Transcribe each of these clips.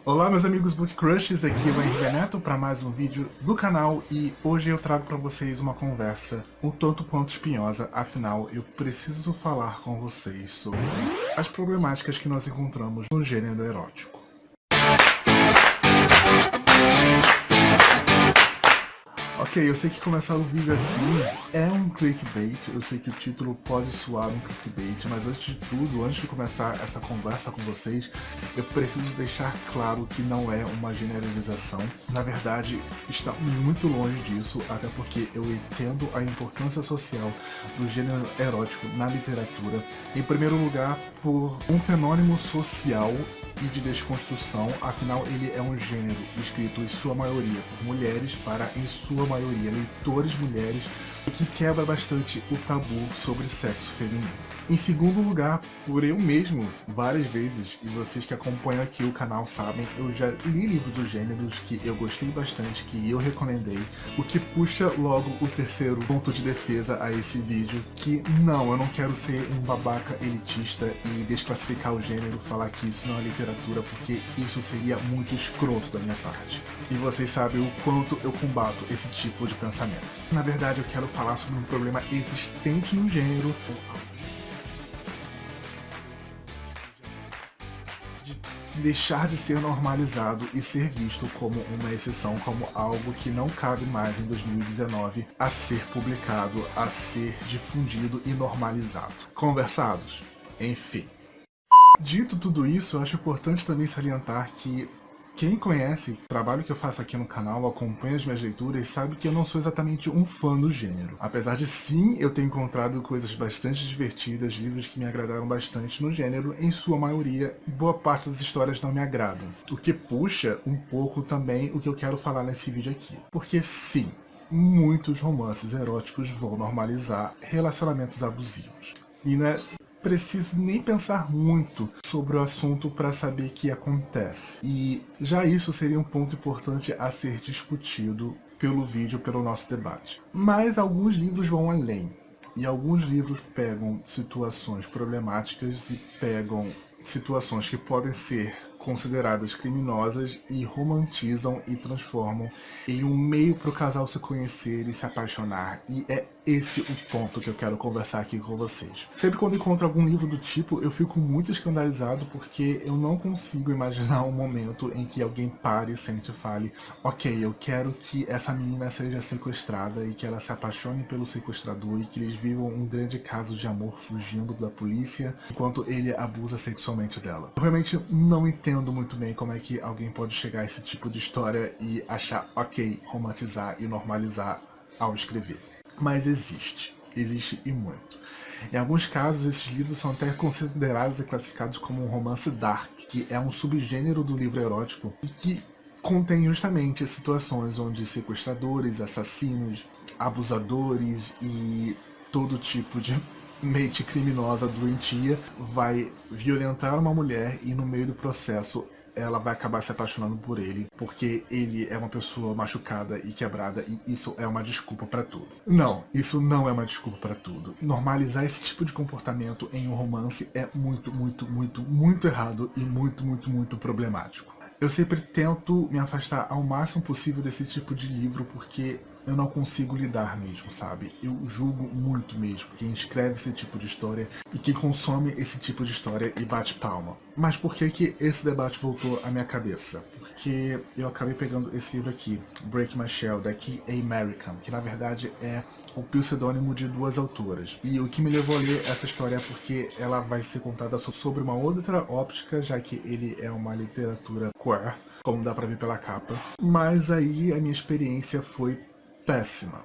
Olá meus amigos Book Crushes, aqui é o Henrique Neto para mais um vídeo do canal e hoje eu trago para vocês uma conversa um tanto quanto espinhosa, afinal eu preciso falar com vocês sobre as problemáticas que nós encontramos no gênero erótico. Ok, eu sei que começar o vídeo assim é um clickbait, eu sei que o título pode soar um clickbait, mas antes de tudo, antes de começar essa conversa com vocês, eu preciso deixar claro que não é uma generalização. Na verdade, está muito longe disso, até porque eu entendo a importância social do gênero erótico na literatura, em primeiro lugar por um fenômeno social e de desconstrução, afinal ele é um gênero escrito em sua maioria por mulheres para, em sua maioria, leitores mulheres, e que quebra bastante o tabu sobre sexo feminino. Em segundo lugar, por eu mesmo, várias vezes, e vocês que acompanham aqui o canal sabem, eu já li livros dos gêneros que eu gostei bastante, que eu recomendei, o que puxa logo o terceiro ponto de defesa a esse vídeo, que não, eu não quero ser um babaca elitista e desclassificar o gênero, falar que isso não é literatura, porque isso seria muito escroto da minha parte. E vocês sabem o quanto eu combato esse tipo de pensamento. Na verdade, eu quero falar sobre um problema existente no gênero, deixar de ser normalizado e ser visto como uma exceção, como algo que não cabe mais em 2019 a ser publicado, a ser difundido e normalizado. Conversados? Enfim. Dito tudo isso, eu acho importante também salientar que quem conhece o trabalho que eu faço aqui no canal, acompanha as minhas leituras, sabe que eu não sou exatamente um fã do gênero. Apesar de sim, eu ter encontrado coisas bastante divertidas, livros que me agradaram bastante no gênero, em sua maioria, boa parte das histórias não me agradam. O que puxa um pouco também o que eu quero falar nesse vídeo aqui. Porque sim, muitos romances eróticos vão normalizar relacionamentos abusivos. E não é preciso nem pensar muito sobre o assunto para saber que acontece. E já isso seria um ponto importante a ser discutido pelo vídeo, pelo nosso debate. Mas alguns livros vão além. E alguns livros pegam situações problemáticas e pegam situações que podem ser consideradas criminosas e romantizam e transformam em um meio para o casal se conhecer e se apaixonar. E é esse o ponto que eu quero conversar aqui com vocês. Sempre quando encontro algum livro do tipo, eu fico muito escandalizado porque eu não consigo imaginar um momento em que alguém pare, sente e fale: ok, eu quero que essa menina seja sequestrada e que ela se apaixone pelo sequestrador e que eles vivam um grande caso de amor fugindo da polícia enquanto ele abusa sexualmente dela. Eu realmente não entendo muito bem como é que alguém pode chegar a esse tipo de história e achar ok romantizar e normalizar ao escrever. Mas existe e muito. Em alguns casos, esses livros são até considerados e classificados como um romance dark, que é um subgênero do livro erótico e que contém justamente situações onde sequestradores, assassinos, abusadores e todo tipo de mente criminosa doentia vai violentar uma mulher e no meio do processo ela vai acabar se apaixonando por ele, porque ele é uma pessoa machucada e quebrada e isso é uma desculpa pra tudo. Não, isso não é uma desculpa pra tudo. Normalizar esse tipo de comportamento em um romance é muito errado e muito problemático. Eu sempre tento me afastar ao máximo possível desse tipo de livro porque eu não consigo lidar mesmo, sabe? Eu julgo muito mesmo quem escreve esse tipo de história e quem consome esse tipo de história e bate palma. Mas por que que esse debate voltou à minha cabeça? Porque eu acabei pegando esse livro aqui, Break My Shell, da Key American, que na verdade é o pseudônimo de duas autoras. E o que me levou a ler essa história é porque ela vai ser contada sobre uma outra óptica, já que ele é uma literatura queer, como dá pra ver pela capa. Mas aí a minha experiência foi péssima.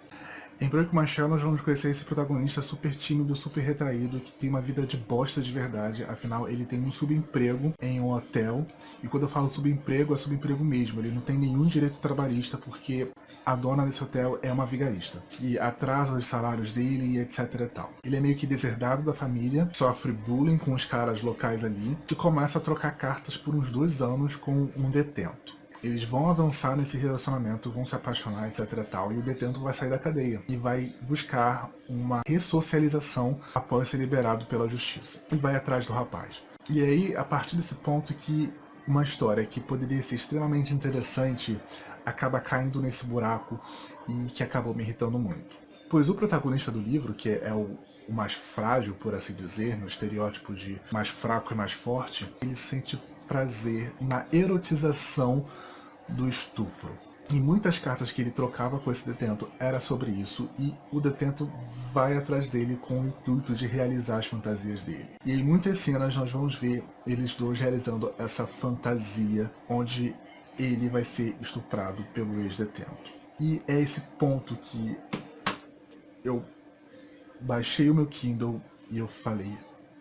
Em Break My Shell nós vamos conhecer esse protagonista super tímido, super retraído, que tem uma vida de bosta de verdade, afinal ele tem um subemprego em um hotel, e quando eu falo subemprego, é subemprego mesmo, ele não tem nenhum direito trabalhista porque a dona desse hotel é uma vigarista, e atrasa os salários dele e etc e tal. Ele é meio que deserdado da família, sofre bullying com os caras locais ali, e começa a trocar cartas por uns 2 anos com um detento. Eles vão avançar nesse relacionamento, vão se apaixonar, etc e tal, e o detento vai sair da cadeia e vai buscar uma ressocialização após ser liberado pela justiça. E vai atrás do rapaz. E aí, a partir desse ponto que uma história que poderia ser extremamente interessante acaba caindo nesse buraco e que acabou me irritando muito. Pois o protagonista do livro, que é o mais frágil, por assim dizer, no estereótipo de mais fraco e mais forte, ele sente prazer na erotização do estupro. E muitas cartas que ele trocava com esse detento era sobre isso, e o detento vai atrás dele com o intuito de realizar as fantasias dele. E em muitas cenas nós vamos ver eles dois realizando essa fantasia, onde ele vai ser estuprado pelo ex-detento. E é esse ponto que eu baixei o meu Kindle e eu falei,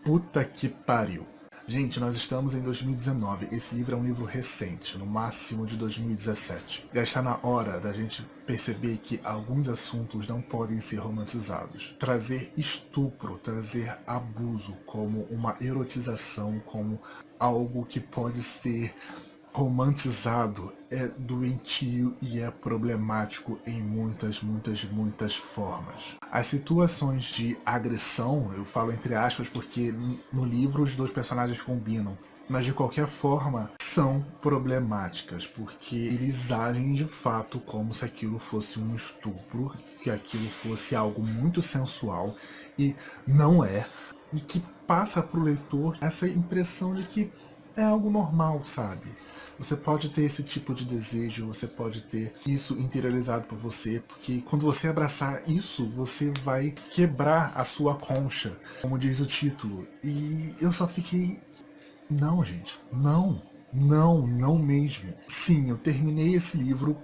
puta que pariu. Gente, nós estamos em 2019, esse livro é um livro recente, no máximo de 2017. Já está na hora da gente perceber que alguns assuntos não podem ser romantizados. Trazer estupro, trazer abuso como uma erotização, como algo que pode ser romantizado é doentio e é problemático em muitas formas. As situações de agressão, eu falo entre aspas porque no livro os dois personagens combinam, mas de qualquer forma são problemáticas, porque eles agem de fato como se aquilo fosse um estupro, que aquilo fosse algo muito sensual, e não é, e que passa para o leitor essa impressão de que é algo normal, sabe? Você pode ter esse tipo de desejo, você pode ter isso interiorizado por você, porque quando você abraçar isso, você vai quebrar a sua concha, como diz o título. E eu só fiquei... Não, gente, não mesmo. Sim, eu terminei esse livro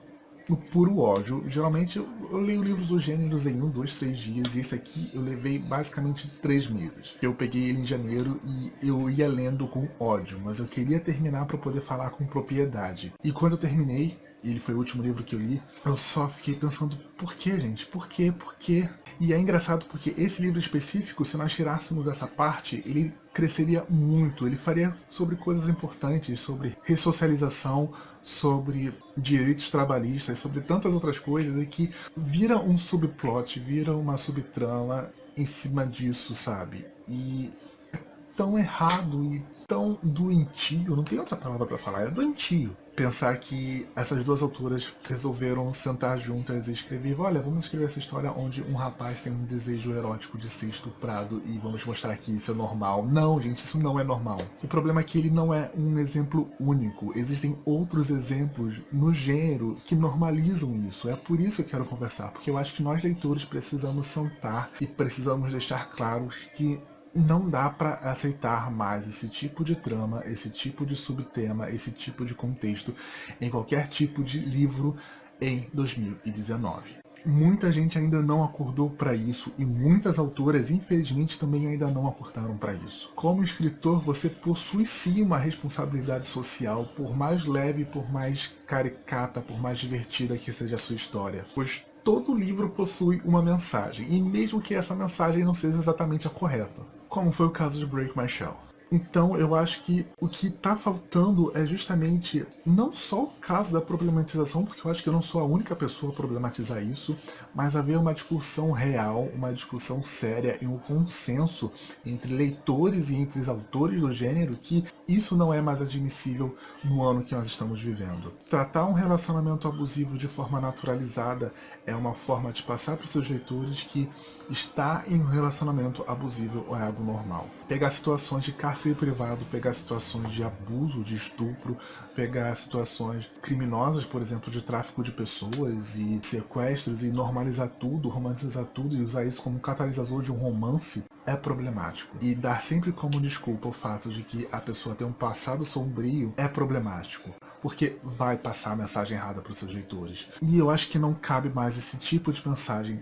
no puro ódio. Geralmente eu leio livros dos gêneros em 1, 2, 3 dias, e esse aqui eu levei basicamente 3 meses. Eu peguei ele em janeiro e eu ia lendo com ódio, mas eu queria terminar para poder falar com propriedade. E quando eu terminei, e ele foi o último livro que eu li, eu só fiquei pensando, por que, gente? Por quê? Por quê? E é engraçado porque esse livro específico, se nós tirássemos essa parte, ele cresceria muito, ele faria sobre coisas importantes, sobre ressocialização, sobre direitos trabalhistas, sobre tantas outras coisas, e que vira um subplot, vira uma subtrama em cima disso, sabe? E é tão errado e tão doentio, não tem outra palavra para falar, é doentio. Pensar que essas duas autoras resolveram sentar juntas e escrever, olha, vamos escrever essa história onde um rapaz tem um desejo erótico de ser estuprado e vamos mostrar que isso é normal. Não, gente, isso não é normal. O problema é que ele não é um exemplo único. Existem outros exemplos no gênero que normalizam isso. É por isso que eu quero conversar, porque eu acho que nós leitores precisamos sentar e precisamos deixar claros que não dá para aceitar mais esse tipo de trama, esse tipo de subtema, esse tipo de contexto em qualquer tipo de livro em 2019. Muita gente ainda não acordou para isso e muitas autoras, infelizmente, também ainda não acordaram para isso. Como escritor, você possui sim uma responsabilidade social, por mais leve, por mais caricata, por mais divertida que seja a sua história, pois todo livro possui uma mensagem, e mesmo que essa mensagem não seja exatamente a correta, como foi o caso de Break My Shell. Então eu acho que o que está faltando é justamente não só o caso da problematização, porque eu acho que eu não sou a única pessoa a problematizar isso, mas haver uma discussão real, uma discussão séria e um consenso entre leitores e entre os autores do gênero que isso não é mais admissível no ano que nós estamos vivendo. Tratar um relacionamento abusivo de forma naturalizada é uma forma de passar para os seus leitores que estar em um relacionamento abusivo é algo normal. Pegar situações de cárcere privado, pegar situações de abuso, de estupro, pegar situações criminosas, por exemplo, de tráfico de pessoas e sequestros, e normalizar tudo, romantizar tudo e usar isso como catalisador de um romance é problemático. E dar sempre como desculpa o fato de que a pessoa tem um passado sombrio é problemático, porque vai passar a mensagem errada para os seus leitores. E eu acho que não cabe mais esse tipo de mensagem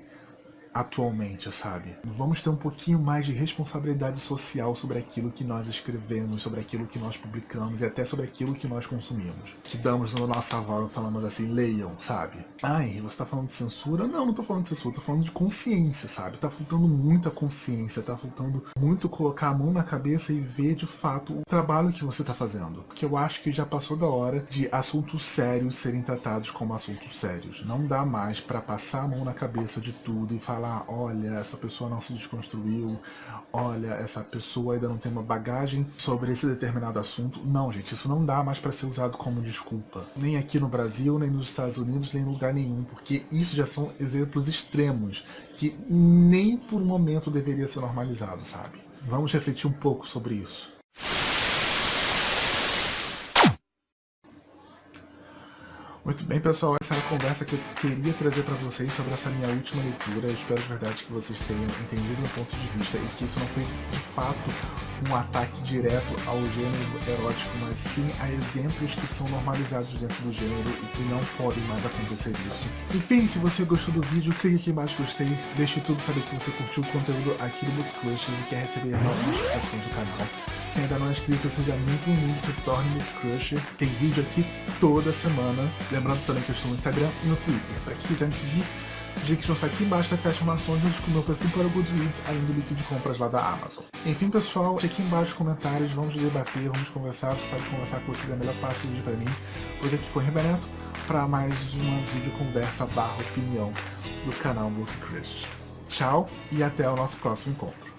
atualmente, sabe? Vamos ter um pouquinho mais de responsabilidade social sobre aquilo que nós escrevemos, sobre aquilo que nós publicamos e até sobre aquilo que nós consumimos. Que damos no nosso aval e falamos assim, leiam, sabe? Ai, você tá falando de censura? Não tô falando de censura, tô falando de consciência, sabe? Tá faltando muita consciência, tá faltando muito colocar a mão na cabeça e ver de fato o trabalho que você tá fazendo. Porque eu acho que já passou da hora de assuntos sérios serem tratados como assuntos sérios. Não dá mais pra passar a mão na cabeça de tudo e falar falar, olha, essa pessoa não se desconstruiu, olha, essa pessoa ainda não tem uma bagagem sobre esse determinado assunto. Não, gente, isso não dá mais para ser usado como desculpa. Nem aqui no Brasil, nem nos Estados Unidos, nem em lugar nenhum, porque isso já são exemplos extremos que nem por um momento deveria ser normalizado, sabe? Vamos refletir um pouco sobre isso. Muito bem, pessoal, essa é a conversa que eu queria trazer para vocês sobre essa minha última leitura. Eu espero de verdade que vocês tenham entendido meu ponto de vista e que isso não foi de fato um ataque direto ao gênero erótico, mas sim a exemplos que são normalizados dentro do gênero e que não podem mais acontecer isso. Enfim, se você gostou do vídeo, clique aqui embaixo gostei, deixe tudo saber que você curtiu o conteúdo aqui do Book Crushers e quer receber novas notificações do canal. Se ainda não é inscrito, seja muito bem-vindo, se torne Book Crusher. Tem vídeo aqui toda semana. Lembrando também que eu estou no Instagram e no Twitter. Para quem quiser me seguir, os links vão estar aqui embaixo da caixa de informações, junto com o meu perfil para o Goodreads, além do link de compras lá da Amazon. Enfim, pessoal, aqui embaixo nos comentários, vamos debater, vamos conversar. Você sabe conversar com vocês é a melhor parte do vídeo para mim. Pois aqui foi o Rebeneto para mais uma videoconversa/opinião do canal Book Crusher. Tchau e até o nosso próximo encontro.